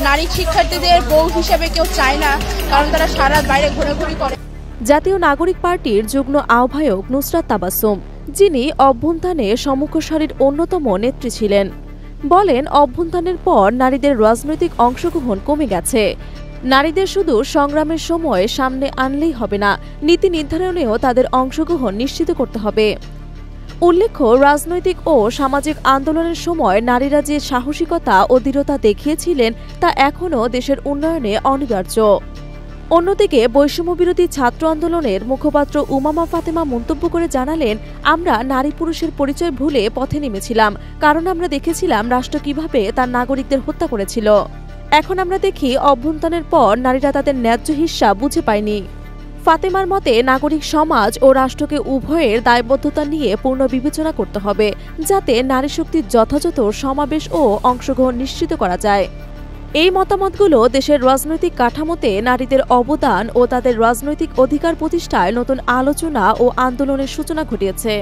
নারী শিক্ষার্থীদের বউ হিসেবে কেউ চায় না, কারণ তারা সারা রাত বাইরে ঘোরাঘুরি করে। জাতীয় নাগরিক পার্টির যুগ্ম আহ্বায়ক নুসরাত তাবাসসুম, যিনি অভ্যুত্থানে সম্মুখ সারির অন্যতম নেত্রী ছিলেন, বলেন অভ্যুত্থানের পর নারীদের রাজনৈতিক অংশগ্রহণ কমে গেছে। নারীদের শুধু সংগ্রামের সময় সামনে আনলেই হবে না, নীতি নির্ধারণেও তাদের অংশগ্রহণ নিশ্চিত করতে হবে। উল্লেখ্য, রাজনৈতিক ও সামাজিক আন্দোলনের সময় নারীরা যে সাহসিকতা ও দৃঢ়তা দেখিয়েছিলেন তা এখনও দেশের উন্নয়নে অনিবার্য। অন্যদিকে বৈষম্যবিরোধী ছাত্র আন্দোলনের মুখপাত্র উমামা ফাতেমা মন্তব্য করে জানালেন, আমরা নারী পুরুষের পরিচয় ভুলে পথে নেমেছিলাম, কারণ আমরা দেখেছিলাম রাষ্ট্র কিভাবে তার নাগরিকদের হত্যা করেছিল। এখন আমরা দেখি অভ্যুত্থানের পর নারীরা তাদের ন্যায্য হিস্সা বুঝে পায়নি। ফাতেমার মতে নাগরিক সমাজ ও রাষ্ট্রকে উভয়ের দায়বদ্ধতা নিয়ে পূর্ণ বিবেচনা করতে হবে, যাতে নারী শক্তির যথাযথ সমাবেশ ও অংশগ্রহণ নিশ্চিত করা যায়। এই মতামতগুলো দেশের রাজনৈতিক কাঠামোতে নারীদের অবদান ও তাদের রাজনৈতিক অধিকার প্রতিষ্ঠায় নতুন আলোচনা ও আন্দোলনের সূচনা ঘটিয়েছে।